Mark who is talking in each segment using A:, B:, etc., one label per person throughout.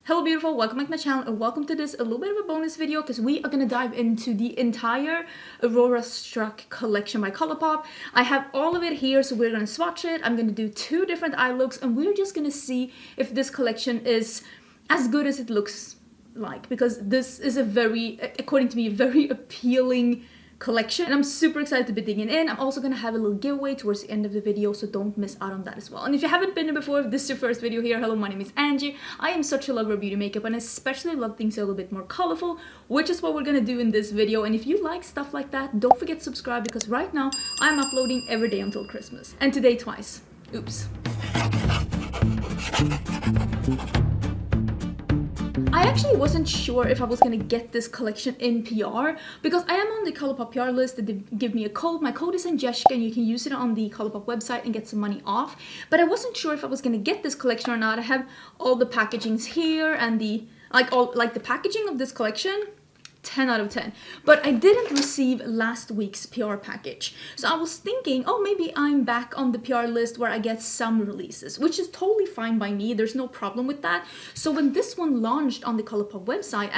A: Hello beautiful, welcome back to my channel and welcome to this a little bit of a bonus video because we are going to dive into the entire Aurora Struck collection by Colourpop. I have all of it here, so we're going to swatch it. I'm going to do two different eye looks and we're just going to see if this collection is as good as it looks like, because this is a very, according to me, very appealing collection and I'm super excited to be digging in. I'm also gonna have a little giveaway towards the end of the video, so don't miss out on that as well. And if you haven't been here before, if this is your first video here, hello, my name is Angie. I am such a lover of beauty makeup and especially love things a little bit more colorful, which is what we're gonna do in this video. And if you like stuff like that, don't forget to subscribe, because right now I'm uploading every day until Christmas, and today twice. Oops. I actually wasn't sure if I was gonna get this collection in PR because I am on the Colourpop PR list that they give me a code. My code is Angelica and you can use it on the Colourpop website and get some money off. But I wasn't sure if I was gonna get this collection or not. I have all the packagings here and the the packaging of this collection. 10 out of 10, but I didn't receive last week's PR package, so I was thinking, oh, maybe I'm back on the PR list where I get some releases, which is totally fine by me. There's no problem with that. So when this one launched on the Colourpop website,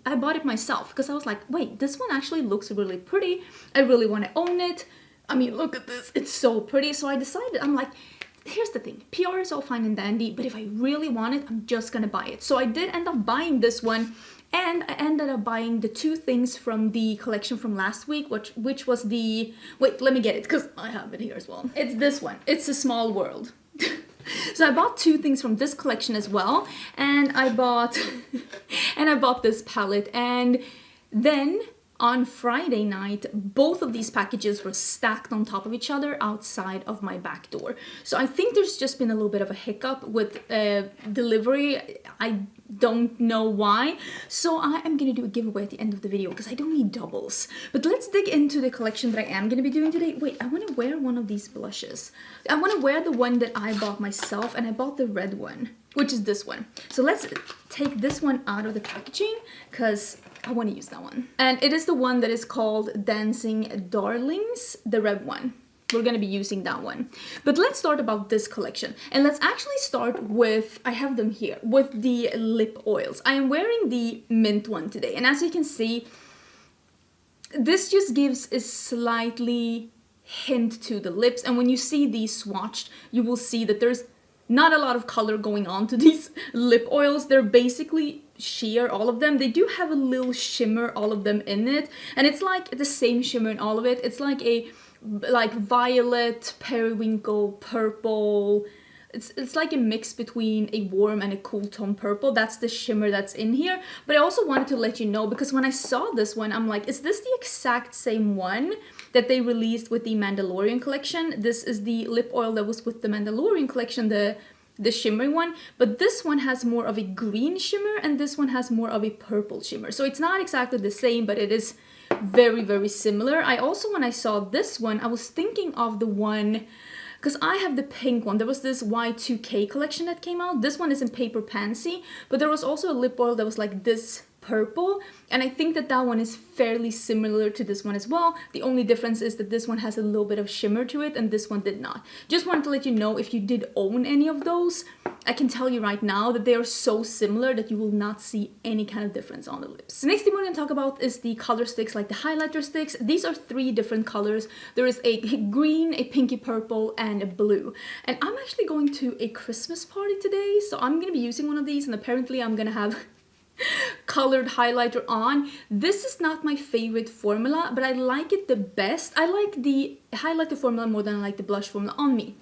A: I bought it myself because I was like, wait, this one actually looks really pretty. I really want to own it. I mean, look at this, it's so pretty. So I decided, I'm like, here's the thing, PR is all fine and dandy, but if I really want it, I'm just gonna buy it. So I did end up buying this one. And I ended up buying the two things from the collection from last week, which was the... Wait, let me get it, because I have it here as well. It's this one. It's A Small World. So I bought two things from this collection as well. And I bought... and I bought this palette. And then on Friday night, both of these packages were stacked on top of each other outside of my back door. So I think there's just been a little bit of a hiccup with delivery. I don't know why. So I am gonna do a giveaway at the end of the video because I don't need doubles. But let's dig into the collection that I am gonna be doing today. Wait, I want to wear one of these blushes. I want to wear the one that I bought myself, and I bought the red one, which is this one. So let's take this one out of the packaging because I want to use that one. And it is the one that is called Dancing Darlings, the red one. We're going to be using that one. But let's start about this collection. And let's actually start with, I have them here, with the lip oils. I am wearing the mint one today. And as you can see, this just gives a slightly hint to the lips. And when you see these swatched, you will see that there's not a lot of color going on to these lip oils. They're basically sheer, all of them. They do have a little shimmer, all of them in it. And it's like the same shimmer in all of it. It's like a violet, periwinkle, purple. It's like a mix between a warm and a cool tone purple. That's the shimmer that's in here. But I also wanted to let you know, because when I saw this one, I'm like, is this the exact same one that they released with the Mandalorian collection? This is the lip oil that was with the Mandalorian collection, the shimmery one, but this one has more of a green shimmer and this one has more of a purple shimmer. So it's not exactly the same, but it is very, very similar. I also, when I saw this one, I was thinking of the one, because I have the pink one. There was this Y2K collection that came out. This one is in Paper Pansy, but there was also a lip oil that was like this purple, and I think that that one is fairly similar to this one as well. The only difference is that this one has a little bit of shimmer to it and this one did not. Just wanted to let you know, if you did own any of those, I can tell you right now that they are so similar that you will not see any kind of difference on the lips. The next thing we're going to talk about is the color sticks, like the highlighter sticks. These are three different colors. There is a green, a pinky purple, and a blue. And I'm actually going to a Christmas party today, so I'm going to be using one of these, and apparently I'm going to have colored highlighter on. This is not my favorite formula, but I like it the best. I like the highlighter formula more than I like the blush formula on me.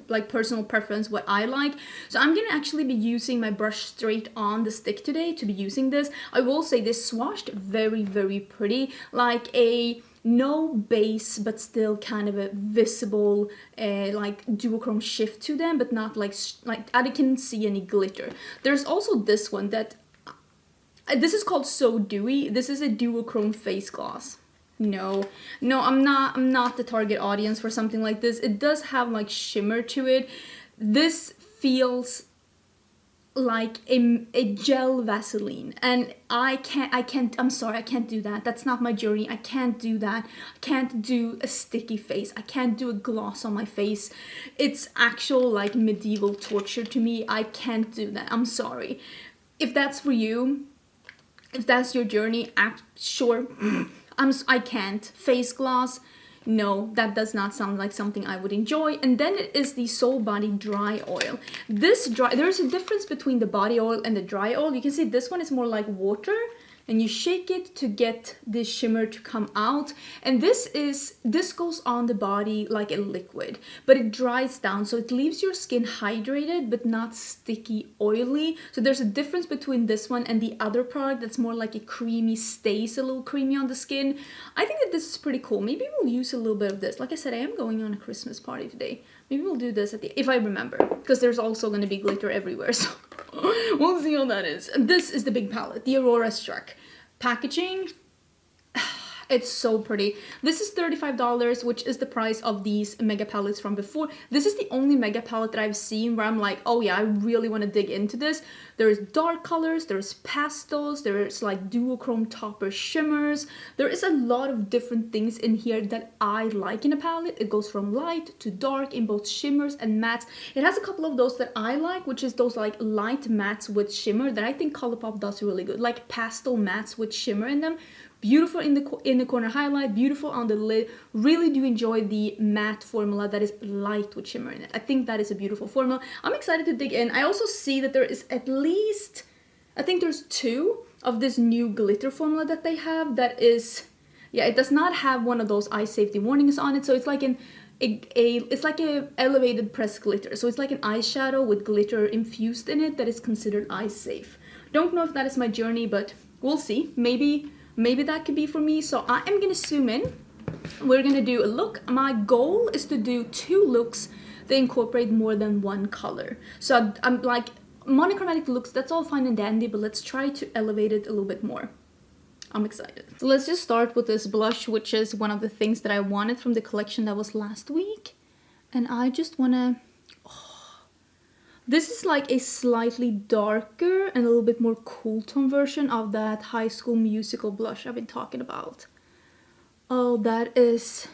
A: Like personal preference, what I like. So I'm gonna actually be using my brush straight on the stick today to be using this. I will say this swatched very, very pretty, like a no base but still kind of a visible like duochrome shift to them, but not like I can see any glitter. There's also this one that this is called So Dewy. This is a duochrome face gloss. No, I'm not the target audience for something like this. It does have like shimmer to it. This feels like a gel Vaseline, and I'm sorry, I can't do that. That's not my journey. I can't do that. I can't do a sticky face. I can't do a gloss on my face. It's actual like medieval torture to me. I can't do that. I'm sorry. if that's for you, if that's your journey, sure. I can't. Face gloss, no, that does not sound like something I would enjoy. And then it is the Soul Body Dry Oil. There's a difference between the body oil and the dry oil. You can see this one is more like water, and you shake it to get the shimmer to come out. And this goes on the body like a liquid, but it dries down, so it leaves your skin hydrated but not sticky oily. So there's a difference between this one and the other product that's more like a creamy, stays a little creamy on the skin. I think that this is pretty cool. Maybe we'll use a little bit of this. Like I said, I am going on a Christmas party today. Maybe we'll do this if I remember, because there's also going to be glitter everywhere, so we'll see how that is. And this is the big palette, the Aurora Struck. Packaging, it's so pretty. This is $35, which is the price of these mega palettes from before. This is the only mega palette that I've seen where I'm like, oh yeah, I really want to dig into this. There's dark colors, there's pastels, there's like duochrome topper shimmers. There is a lot of different things in here that I like in a palette. It goes from light to dark in both shimmers and mattes. It has a couple of those that I like, which is those like light mattes with shimmer that I think Colourpop does really good. Like pastel mattes with shimmer in them. Beautiful in the corner highlight, beautiful on the lid. Really do enjoy the matte formula that is light with shimmer in it. I think that is a beautiful formula. I'm excited to dig in. I also see that there is at least, I think there's 2 of this new glitter formula that they have that is, yeah, it does not have one of those eye safety warnings on it. So it's like it's like a elevated pressed glitter. So it's like an eyeshadow with glitter infused in it that is considered eye safe. Don't know if that is my journey, but we'll see. Maybe that could be for me. So I am gonna zoom in. We're gonna do a look. My goal is to do 2 looks that incorporate more than one color. So I'm like, monochromatic looks, that's all fine and dandy, but let's try to elevate it a little bit more. I'm excited. So let's just start with this blush, which is one of the things that I wanted from the collection that was last week. And I just wanna, this is like a slightly darker and a little bit more cool tone version of that High School Musical blush I've been talking about. Oh, it's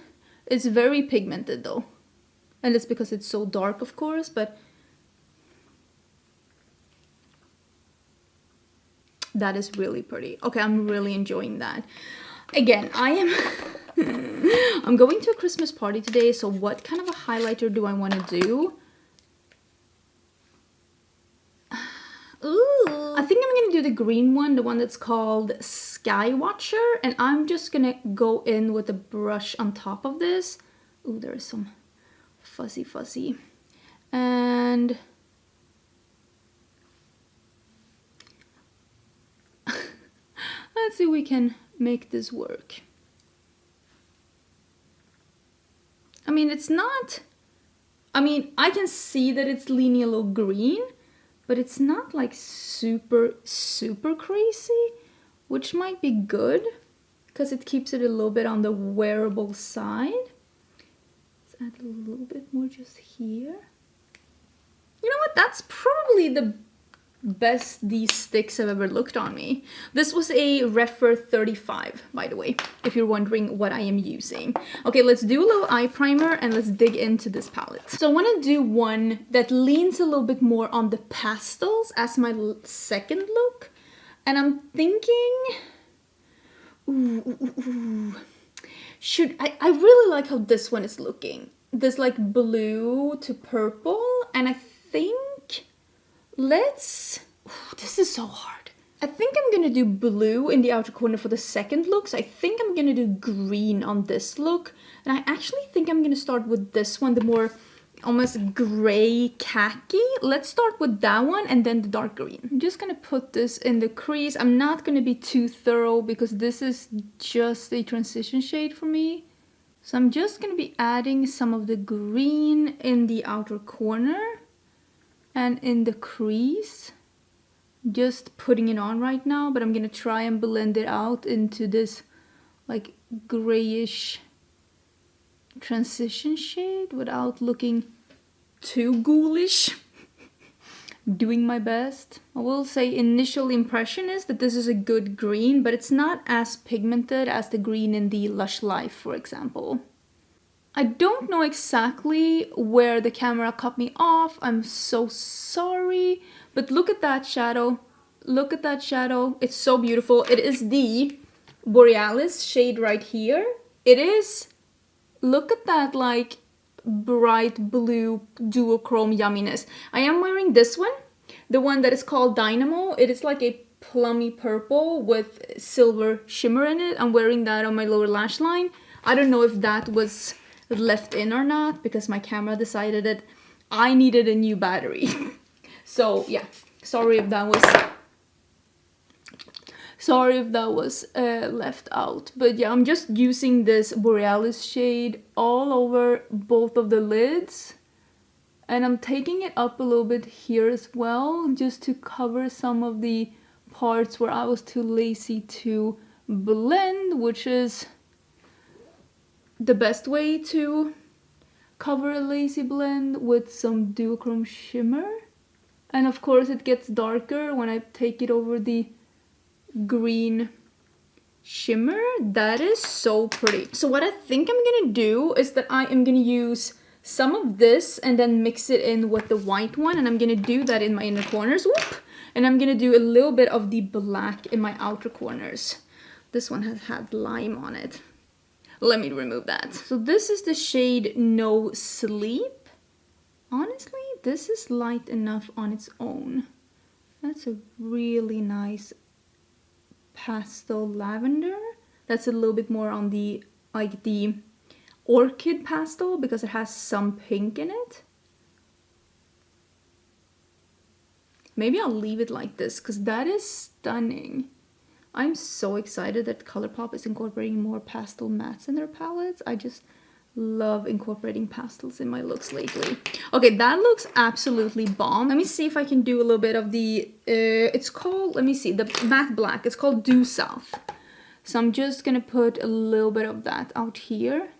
A: very pigmented though. And it's because it's so dark, of course, but that is really pretty. Okay, I'm really enjoying that. Again, I'm going to a Christmas party today, so what kind of a highlighter do I want to do? Ooh. I think I'm gonna do the green one, the one that's called Sky Watcher, and I'm just gonna go in with a brush on top of this. Ooh, there is some fuzzy. And let's see if we can make this work. I mean, it's not, I mean, I can see that it's leaning a little green, but it's not like super crazy, which might be good because it keeps it a little bit on the wearable side. Let's add a little bit more just here. You know what? That's probably the best these sticks have ever looked on me. This was a Refer 35, by the way, if you're wondering what I am using. Okay, let's do a little eye primer and let's dig into this palette. So I want to do one that leans a little bit more on the pastels as my second look. And I'm thinking, I really like how this one is looking. This like blue to purple, and I think this is so hard. I think I'm gonna do blue in the outer corner for the second look. So I think I'm gonna do green on this look. And I actually think I'm gonna start with this one, the more almost gray khaki. Let's start with that one and then the dark green. I'm just gonna put this in the crease. I'm not gonna be too thorough because this is just a transition shade for me. So I'm just gonna be adding some of the green in the outer corner and in the crease. Just putting it on right now, but I'm gonna try and blend it out into this like grayish transition shade without looking too ghoulish. Doing my best. I will say initial impression is that this is a good green, but it's not as pigmented as the green in the Lush Life, for example. I don't know exactly where the camera cut me off. I'm so sorry. But look at that shadow. look at that shadow. It's so beautiful. It is the Borealis shade right here. It is, look at that like bright blue duochrome yumminess. I am wearing this one, the one that is called Dynamo. It is like a plummy purple with silver shimmer in it. I'm wearing that on my lower lash line. I don't know if that was left in or not because my camera decided that I needed a new battery. So yeah, sorry if that was left out. But yeah, I'm just using this Borealis shade all over both of the lids. And I'm taking it up a little bit here as well, just to cover some of the parts where I was too lazy to blend, which is the best way to cover a lazy blend, with some duochrome shimmer. And of course it gets darker when I take it over the green shimmer. That is so pretty. So what I think I'm gonna do is that I am gonna use some of this and then mix it in with the white one, and I'm gonna do that in my inner corners. Whoop! And I'm gonna do a little bit of the black in my outer corners. This one has had lime on it. Let me remove that. So this is the shade No Sleep. Honestly, this is light enough on its own. That's a really nice pastel lavender. That's a little bit more on the, like the orchid pastel, because it has some pink in it. Maybe I'll leave it like this because that is stunning. I'm so excited that Colourpop is incorporating more pastel mattes in their palettes. I just love incorporating pastels in my looks lately. Okay, that looks absolutely bomb. Let me see if I can do a little bit of the, it's called, let me see, the matte black. It's called Due South. So I'm just gonna put a little bit of that out here.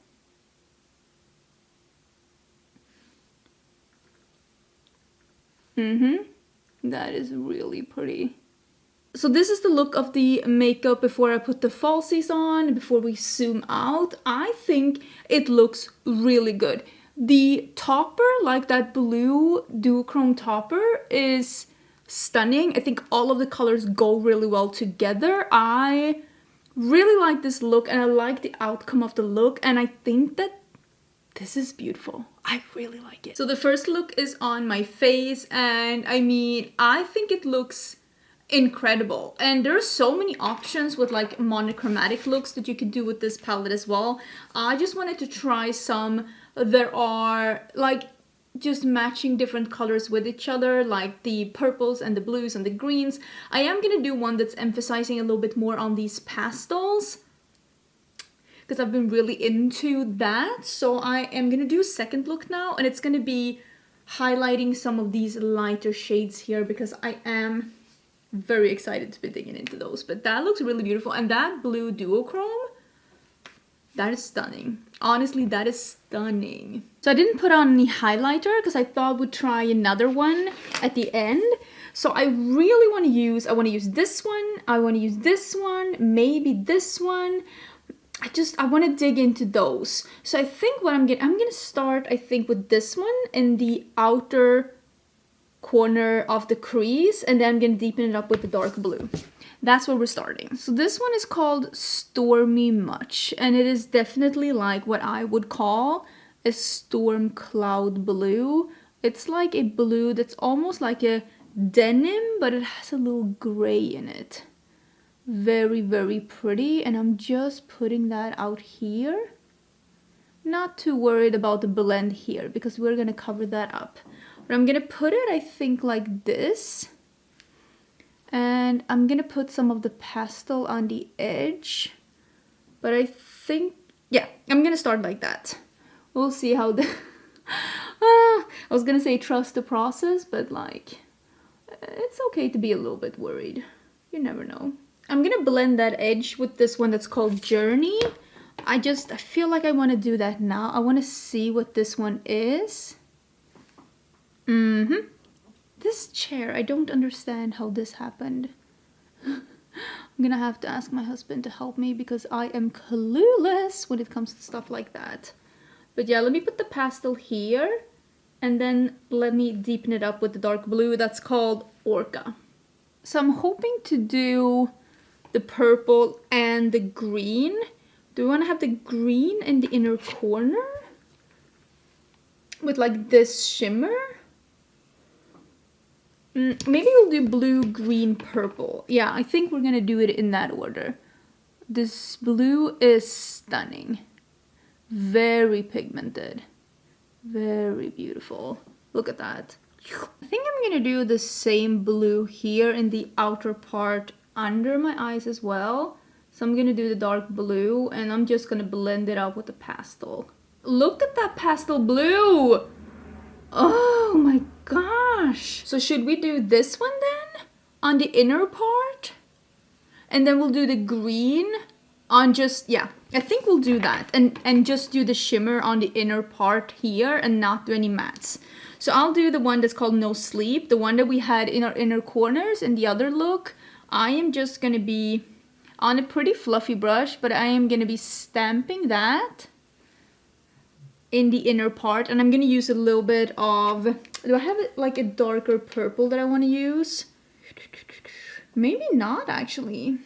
A: That is really pretty. So this is the look of the makeup before I put the falsies on, before we zoom out. I think it looks really good. The topper, like that blue duochrome topper, is stunning. I think all of the colors go really well together. I really like this look and I like the outcome of the look, and I think that this is beautiful. I really like it. So the first look is on my face, and I mean, I think it looks incredible. And there are so many options with like monochromatic looks that you could do with this palette as well. I just wanted to try some. There are like just matching different colors with each other, like the purples and the blues and the greens. I am gonna do one that's emphasizing a little bit more on these pastels, because I've been really into that. So I am gonna do a second look now, and it's gonna be highlighting some of these lighter shades here, because I am very excited to be digging into those. But that looks really beautiful, and that blue duochrome, that is stunning. Honestly, that is stunning. So I didn't put on any highlighter because I thought we'd try another one at the end. So I really want to use, I want to use this one, I want to use this one, maybe this one. I want to dig into those. So I think what I'm gonna start, I think, with this one in the outer corner of the crease, and then I'm gonna deepen it up with the dark blue. That's where we're starting. So this one is called Stormy Much, and it is definitely like what I would call a storm cloud blue. It's like a blue that's almost like a denim, but it has a little gray in it. Very, very pretty, and I'm just putting that out here. Not too worried about the blend here because we're gonna cover that up. But I'm gonna put it, I think, like this. And I'm gonna put some of the pastel on the edge. But I think, yeah, I'm gonna start like that. We'll see how the... I was gonna say trust the process, but like, it's okay to be a little bit worried. You never know. I'm gonna blend that edge with this one that's called Journey. I feel like I want to do that now. I want to see what this one is. This chair, I don't understand how this happened. I'm gonna have to ask my husband to help me because I am clueless when it comes to stuff like that. But yeah, let me put the pastel here, and then let me deepen it up with the dark blue that's called Orca. So I'm hoping to do the purple and the green. Do we want to have the green in the inner corner? With like this shimmer? Maybe we'll do blue, green, purple. Yeah, I think we're gonna do it in that order. This blue is stunning. Very pigmented. Very beautiful. Look at that. I think I'm gonna do the same blue here in the outer part under my eyes as well. So I'm gonna do the dark blue and I'm just gonna blend it out with the pastel. Look at that pastel blue! Oh my gosh! So should we do this one then? On the inner part? And then we'll do the green on just, yeah, I think we'll do that. And just do the shimmer on the inner part here and not do any mattes. So I'll do the one that's called No Sleep, the one that we had in our inner corners in the other look. I am just gonna be on a pretty fluffy brush, but I am gonna be stamping that in the inner part, and I'm gonna use a little bit of, do I have like a darker purple that I want to use? Maybe not actually.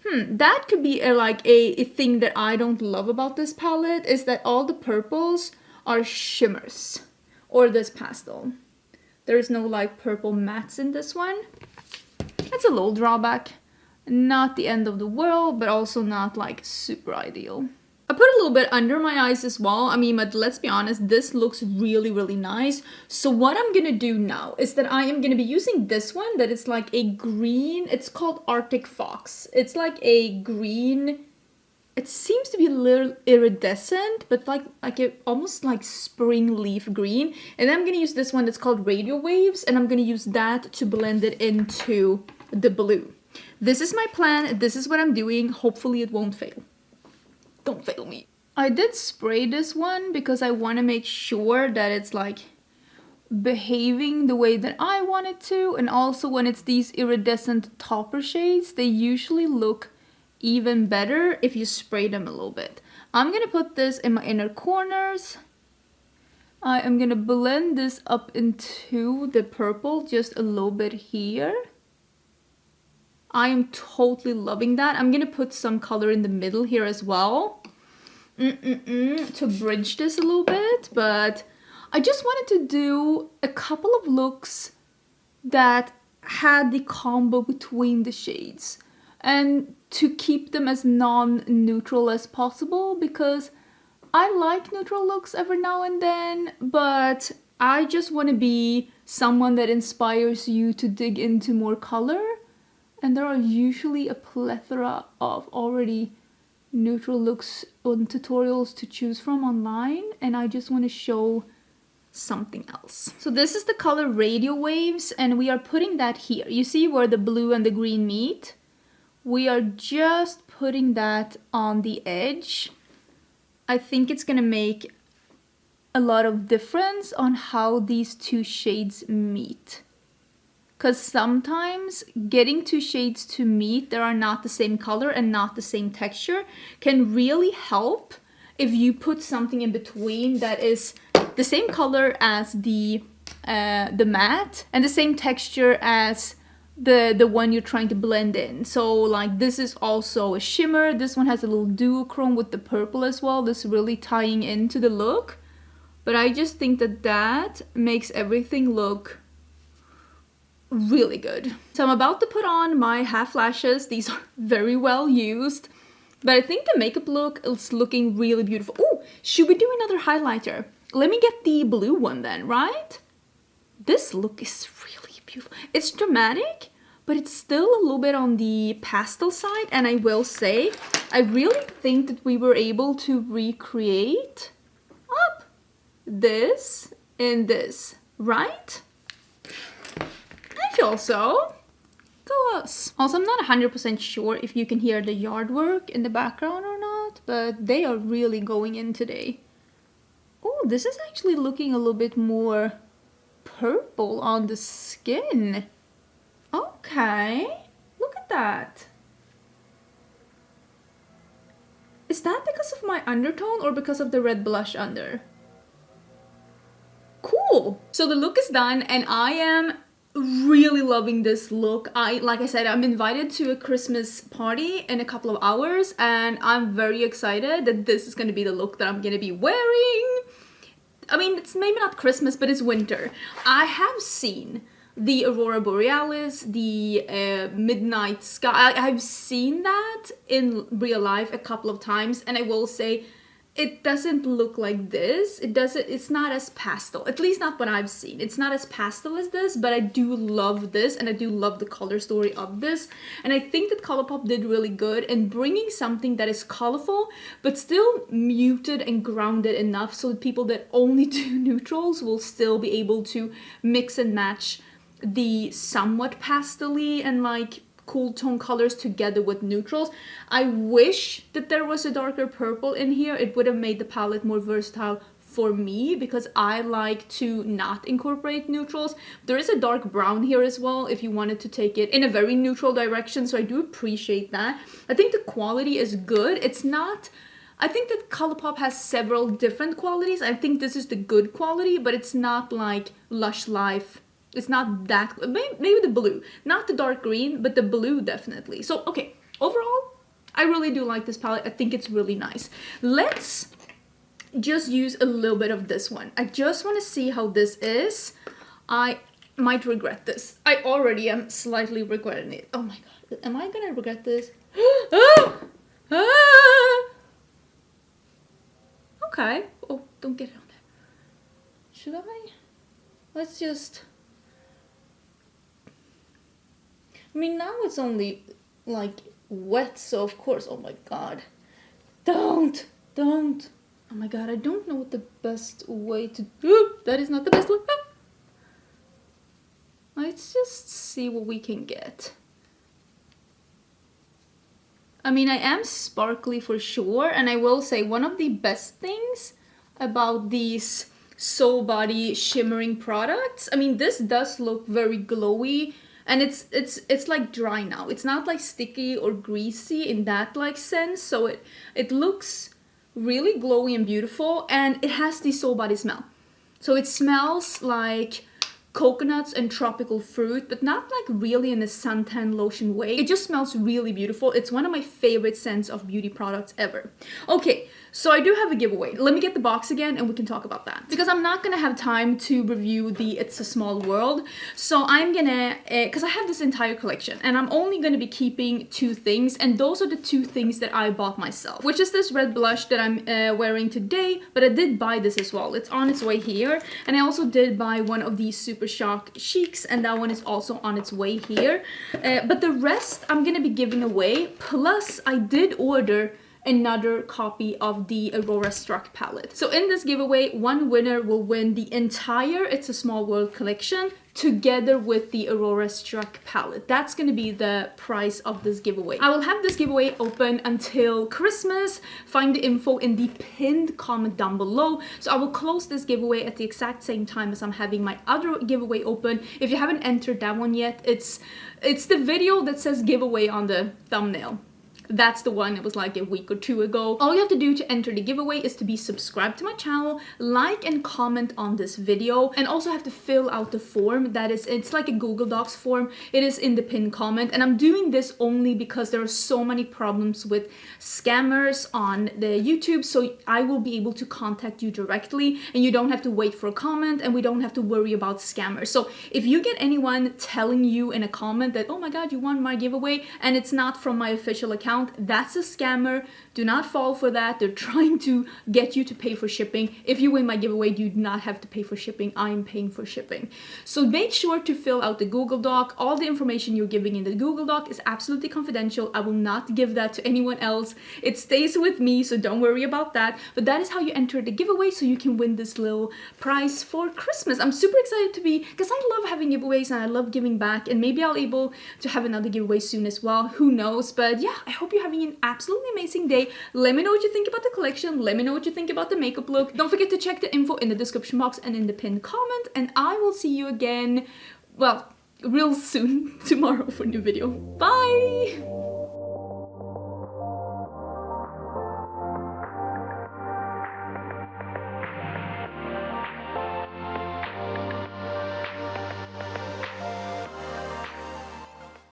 A: That could be like a thing that I don't love about this palette, is that all the purples are shimmers, or this pastel. There's no like purple mattes in this one. That's a little drawback. Not the end of the world, but also not like super ideal. I put a little bit under my eyes as well. I mean, but let's be honest, this looks really, really nice. So what I'm gonna do now is that I am gonna be using this one that is like a green, it's called Arctic Fox. It's like a green, it seems to be a little iridescent, but like a almost like spring leaf green. And then I'm gonna use this one that's called Radio Waves, and I'm gonna use that to blend it into the blue. This is my plan, this is what I'm doing. Hopefully it won't fail. Don't fail me. I did spray this one because I want to make sure that it's like behaving the way that I want it to. And also when it's these iridescent topper shades, they usually look even better if you spray them a little bit. I'm going to put this in my inner corners. I am going to blend this up into the purple just a little bit here. I am totally loving that. I'm gonna put some color in the middle here as well to bridge this a little bit, but I just wanted to do a couple of looks that had the combo between the shades and to keep them as non-neutral as possible, because I like neutral looks every now and then, but I just want to be someone that inspires you to dig into more color. And there are usually a plethora of already neutral looks on tutorials to choose from online, and I just want to show something else. So this is the color Radio Waves, and we are putting that here. You see where the blue and the green meet? We are just putting that on the edge. I think it's gonna make a lot of difference on how these two shades meet. Because sometimes getting two shades to meet that are not the same color and not the same texture can really help if you put something in between that is the same color as the matte and the same texture as the one you're trying to blend in. So like this is also a shimmer. This one has a little duochrome with the purple as well. This really tying into the look. But I just think that makes everything look really good. So I'm about to put on my half lashes. These are very well used, but I think the makeup look is looking really beautiful. Oh, should we do another highlighter? Let me get the blue one then, right? This look is really beautiful. It's dramatic, but it's still a little bit on the pastel side, and I will say, I really think that we were able to recreate up this and this, right? I feel so. Go us. Also, I'm not 100% sure if you can hear the yard work in the background or not, but they are really going in today. Oh, this is actually looking a little bit more purple on the skin. Okay, look at that. Is that because of my undertone or because of the red blush under? Cool. So the look is done, and I am really loving this look. Like I said, I'm invited to a Christmas party in a couple of hours, and I'm very excited that this is going to be the look that I'm going to be wearing. I mean, it's maybe not Christmas, but it's winter. I have seen the Aurora Borealis, the Midnight Sky. I've seen that in real life a couple of times, and I will say it doesn't look like this. It's not as pastel, at least not what I've seen. It's not as pastel as this, but I do love this, and I do love the color story of this. And I think that Colourpop did really good in bringing something that is colorful, but still muted and grounded enough so that people that only do neutrals will still be able to mix and match the somewhat pastel-y and like cool tone colors together with neutrals. I wish that there was a darker purple in here. It would have made the palette more versatile for me, because I like to not incorporate neutrals. There is a dark brown here as well if you wanted to take it in a very neutral direction, so I do appreciate that. I think the quality is good. It's not... I think that Colourpop has several different qualities. I think this is the good quality, but it's not like Lush Life. It's not that, maybe the blue, not the dark green, but the blue definitely. So, okay, overall, I really do like this palette. I think it's really nice. Let's just use a little bit of this one. I just want to see how this is. I might regret this. I already am slightly regretting it. Oh my god, am I gonna regret this? Okay. Oh, don't get it on there. Should I? Let's just... I mean, now it's only, like, wet, so of course, oh my god. Don't. Oh my god, I don't know what the best way to... that is not the best way. Let's just see what we can get. I mean, I am sparkly for sure, and I will say one of the best things about these Soul Body shimmering products, I mean, this does look very glowy. And it's like dry now. It's not like sticky or greasy in that like sense. So it looks really glowy and beautiful, and it has the Soul Body smell. So it smells like coconuts and tropical fruit, but not like really in a suntan lotion way. It just smells really beautiful. It's one of my favorite scents of beauty products ever. Okay, so I do have a giveaway. Let me get the box again and we can talk about that, because I'm not gonna have time to review the It's a Small World. So I'm gonna, because I have this entire collection and I'm only gonna be keeping 2 things, and those are the 2 things that I bought myself, which is this red blush that I'm wearing today, but I did buy this as well. It's on its way here, and I also did buy one of these Super Shock Cheeks, and that one is also on its way here. But the rest I'm gonna be giving away, plus I did order another copy of the Aurora Struck palette. So in this giveaway, one winner will win the entire It's a Small World collection together with the Aurora Struck palette. That's gonna be the prize of this giveaway. I will have this giveaway open until Christmas. Find the info in the pinned comment down below. So I will close this giveaway at the exact same time as I'm having my other giveaway open. If you haven't entered that one yet, it's the video that says giveaway on the thumbnail. That's the one that was like a week or 2 ago. All you have to do to enter the giveaway is to be subscribed to my channel, like and comment on this video, and also have to fill out the form. It's like a Google Docs form. It is in the pinned comment, and I'm doing this only because there are so many problems with scammers on the YouTube, so I will be able to contact you directly, and you don't have to wait for a comment, and we don't have to worry about scammers. So if you get anyone telling you in a comment that, oh my god, you won my giveaway, and it's not from my official account, that's a scammer. Do not fall for that. They're trying to get you to pay for shipping. If you win my giveaway, you do not have to pay for shipping. I am paying for shipping. So make sure to fill out the Google Doc. All the information you're giving in the Google Doc is absolutely confidential. I will not give that to anyone else. It stays with me, so don't worry about that. But that is how you enter the giveaway, so you can win this little prize for Christmas. I'm super excited because I love having giveaways and I love giving back, and maybe I'll be able to have another giveaway soon as well. Who knows? But yeah, I hope you're having an absolutely amazing day. Let me know what you think about the collection. Let me know what you think about the makeup look. Don't forget to check the info in the description box and in the pinned comment, and I will see you again, well, real soon tomorrow for a new video. Bye!